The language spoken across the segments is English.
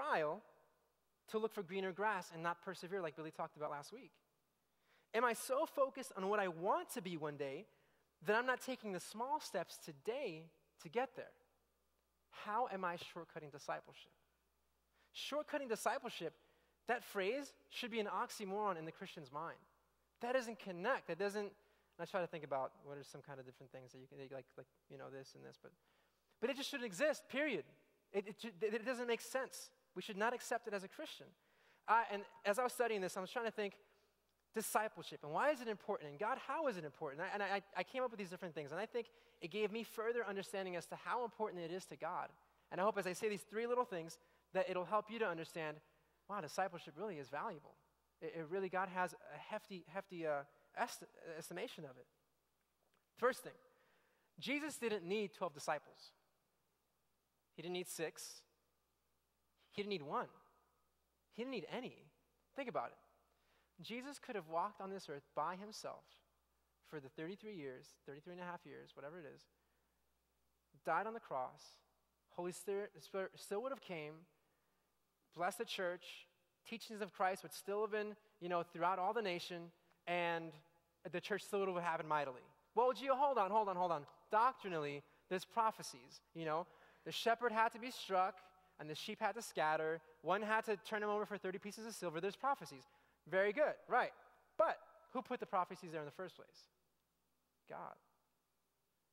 trial to look for greener grass and not persevere like Billy talked about last week? Am I so focused on what I want to be one day that I'm not taking the small steps today to get there? How am I shortcutting discipleship? Shortcutting discipleship, that phrase should be an oxymoron in the Christian's mind. That doesn't connect. That doesn't, I try to think about what are some kind of different things that you can, like this and this, but it just shouldn't exist, period. It doesn't make sense. We should not accept it as a Christian. And as I was studying this, I was trying to think, discipleship, and why is it important? And God, how is it important? And I came up with these different things, and I think it gave me further understanding as to how important it is to God. And I hope as I say these three little things, that it'll help you to understand, wow, discipleship really is valuable. It really, God has a hefty estimation of it. First thing, Jesus didn't need 12 disciples. He didn't need 6. He didn't need 1. He didn't need any. Think about it. Jesus could have walked on this earth by himself for the 33 and a half years, whatever it is, died on the cross, Holy Spirit still would have came, blessed the church, teachings of Christ would still have been, throughout all the nation, and the church still would have happened mightily. Well, hold on. Doctrinally, there's prophecies, The shepherd had to be struck, and the sheep had to scatter. One had to turn him over for 30 pieces of silver. There's prophecies. Very good, right. But who put the prophecies there in the first place? God.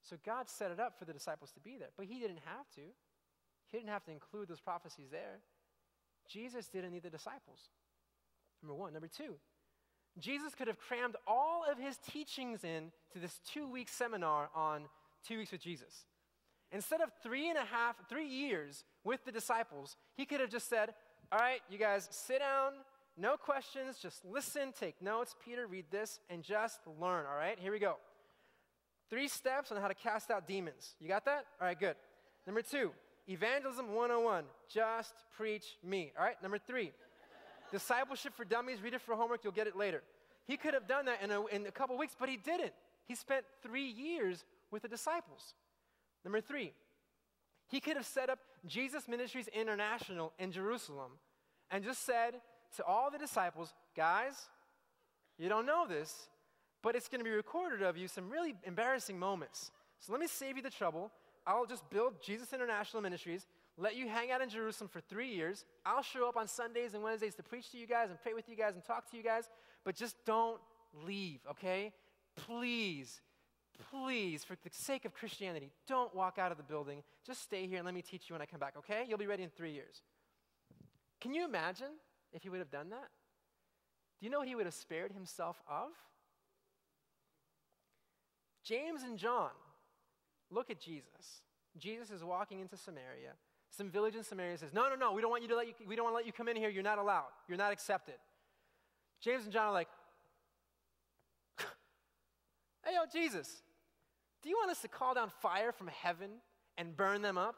So God set it up for the disciples to be there, but he didn't have to. He didn't have to include those prophecies there. Jesus didn't need the disciples. Number one. Number two, Jesus could have crammed all of his teachings in to this 2-week seminar on 2 weeks with Jesus. Instead of 3 years with the disciples, he could have just said, all right, you guys sit down, no questions, just listen, take notes. Peter, read this, and just learn, all right? Here we go. 3 steps on how to cast out demons. You got that? All right, good. Number 2, evangelism 101, just preach me. All right, number 3, discipleship for dummies, read it for homework, you'll get it later. He could have done that in a couple weeks, but he didn't. He spent 3 years with the disciples. Number 3, he could have set up Jesus Ministries International in Jerusalem and just said to all the disciples, guys, you don't know this, but it's going to be recorded of you some really embarrassing moments. So let me save you the trouble. I'll just build Jesus International Ministries, let you hang out in Jerusalem for 3 years. I'll show up on Sundays and Wednesdays to preach to you guys and pray with you guys and talk to you guys, but just don't leave, okay? Please, for the sake of Christianity, don't walk out of the building. Just stay here and let me teach you when I come back, okay? You'll be ready in 3 years. Can you imagine if he would have done that? Do you know what he would have spared himself of? James and John, look at Jesus. Jesus is walking into Samaria. Some village in Samaria says, no, we don't want to let you come in here. You're not allowed. You're not accepted. James and John are like, hey, Jesus, do you want us to call down fire from heaven and burn them up?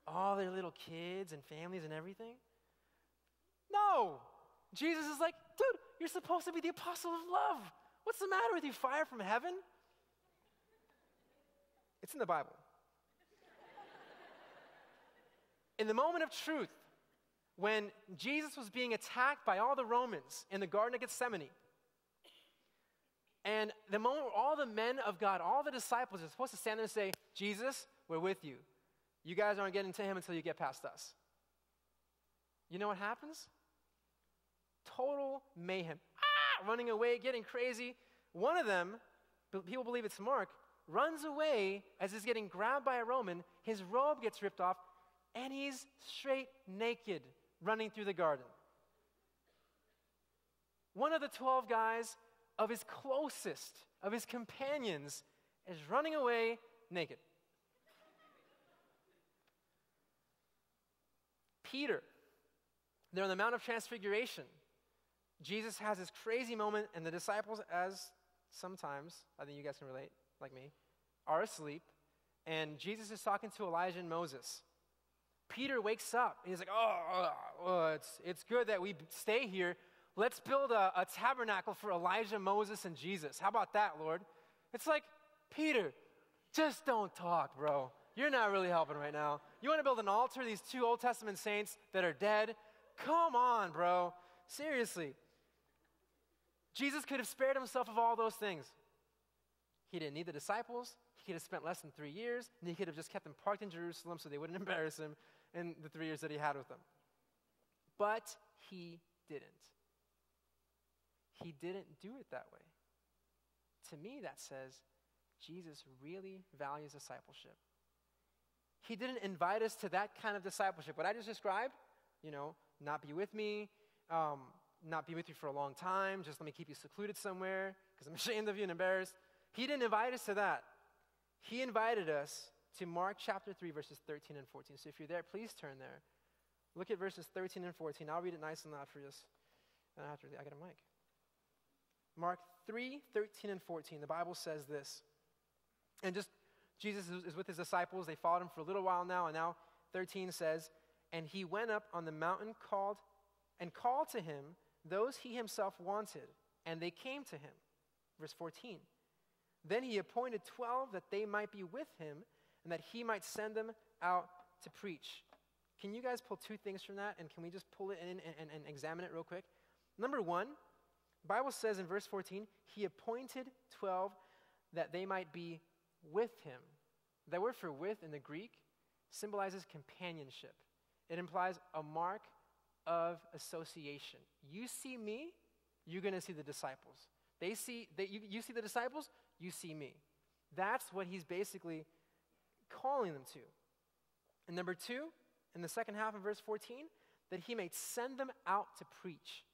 All their little kids and families and everything? No. Jesus is like, dude, you're supposed to be the apostle of love. What's the matter with you, fire from heaven? It's in the Bible. In the moment of truth, when Jesus was being attacked by all the Romans in the Garden of Gethsemane, and the moment where all the men of God, all the disciples are supposed to stand there and say, Jesus, we're with you. You guys aren't getting to him until you get past us. You know what happens? Total mayhem. Running away, getting crazy. One of them, people believe it's Mark, runs away as he's getting grabbed by a Roman. His robe gets ripped off, and he's straight naked running through the garden. One of the 12 guys of his closest, of his companions, is running away naked. Peter, they're on the Mount of Transfiguration. Jesus has this crazy moment, and the disciples, as sometimes, I think you guys can relate, like me, are asleep, and Jesus is talking to Elijah and Moses. Peter wakes up, and he's like, it's good that we stay here. Let's build a tabernacle for Elijah, Moses, and Jesus. How about that, Lord? It's like, Peter, just don't talk, bro. You're not really helping right now. You want to build an altar to these 2 Old Testament saints that are dead? Come on, bro. Seriously. Jesus could have spared himself of all those things. He didn't need the disciples. He could have spent less than 3 years, and he could have just kept them parked in Jerusalem so they wouldn't embarrass him in the 3 years that he had with them. But he didn't. He didn't do it that way. To me, that says Jesus really values discipleship. He didn't invite us to that kind of discipleship. What I just described, not be with me, not be with you for a long time, just let me keep you secluded somewhere because I'm ashamed of you and embarrassed. He didn't invite us to that. He invited us to Mark chapter 3, verses 13 and 14. So if you're there, please turn there. Look at verses 13 and 14. I'll read it nice and loud for you. I got a mic. Mark 3, 13 and 14. The Bible says this. And just Jesus is with his disciples. They followed him for a little while now. And now 13 says, and he went up on the mountain called to him those he himself wanted. And they came to him. Verse 14. Then he appointed 12 that they might be with him and that he might send them out to preach. Can you guys pull 2 things from that? And can we just pull it in and examine it real quick? Number 1, the Bible says in verse 14, he appointed 12 that they might be with him. That word for with in the Greek symbolizes companionship. It implies a mark of association. You see me, you're going to see the disciples. You see the disciples, you see me. That's what he's basically calling them to. And number 2, in the second half of verse 14, that he may send them out to preach.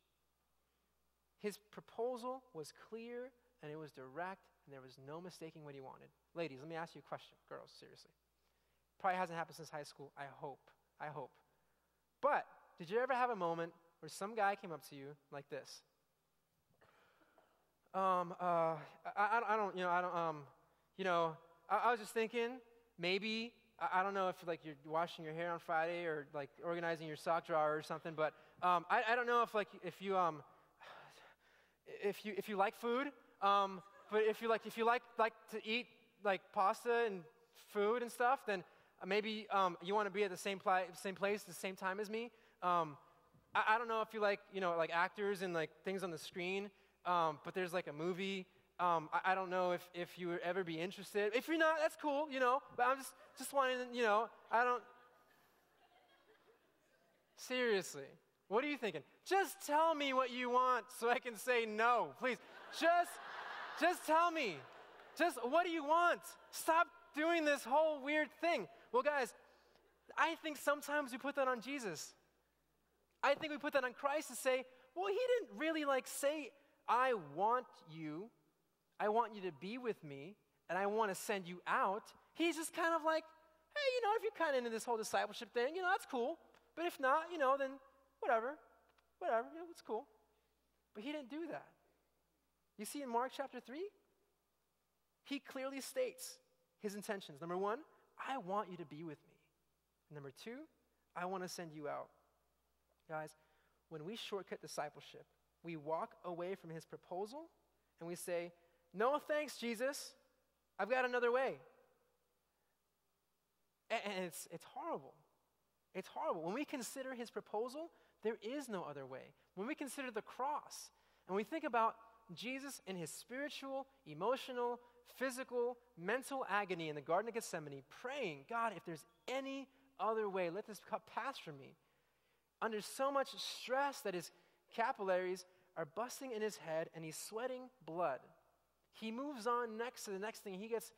His proposal was clear and it was direct and there was no mistaking what he wanted. Ladies, let me ask you a question. Girls, seriously. Probably hasn't happened since high school. I hope. But did you ever have a moment where some guy came up to you like this? I was just thinking, maybe, I don't know if like you're washing your hair on Friday or like organizing your sock drawer or something, but I don't know if you like food, but if you like to eat like pasta and food and stuff, then maybe you want to be at the same place, the same time as me. I don't know if you like like actors and like things on the screen. But there's like a movie. I don't know if you would ever be interested. If you're not, that's cool, But I'm just wanting to, I don't. Seriously, what are you thinking? Just tell me what you want so I can say no, please. Just tell me. Just what do you want? Stop doing this whole weird thing. Well, guys, I think sometimes we put that on Jesus. I think we put that on Christ and say, well, he didn't really like say, I want you to be with me, and I want to send you out. He's just kind of like, hey, if you're kind of into this whole discipleship thing, that's cool. But if not, then whatever, it's cool. But he didn't do that. You see in Mark chapter 3, he clearly states his intentions. Number 1, I want you to be with me. Number 2, I want to send you out. Guys, when we shortcut discipleship, we walk away from his proposal and we say, no thanks, Jesus. I've got another way. And it's horrible. It's horrible. When we consider his proposal, there is no other way. When we consider the cross and we think about Jesus in his spiritual, emotional, physical, mental agony in the Garden of Gethsemane, praying, God, if there's any other way, let this cup pass from me. Under so much stress that his capillaries are busting in his head and he's sweating blood. He moves on next to the next thing. He gets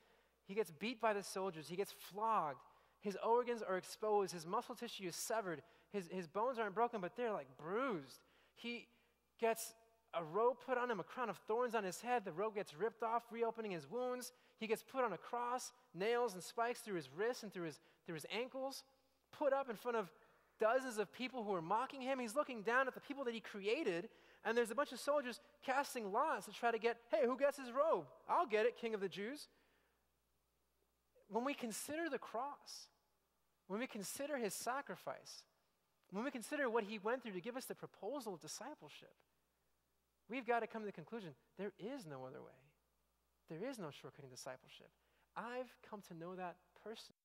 beat by the soldiers. He gets flogged. His organs are exposed. His muscle tissue is severed. His bones aren't broken, but they're like bruised. He gets a robe put on him, a crown of thorns on his head. The robe gets ripped off, reopening his wounds. He gets put on a cross, nails and spikes through his wrists and through his ankles, put up in front of dozens of people who are mocking him. He's looking down at the people that he created, and there's a bunch of soldiers casting lots to try to get, hey, who gets his robe? I'll get it, King of the Jews. When we consider the cross, when we consider his sacrifice, when we consider what he went through to give us the proposal of discipleship, we've got to come to the conclusion, there is no other way. There is no shortcutting discipleship. I've come to know that personally.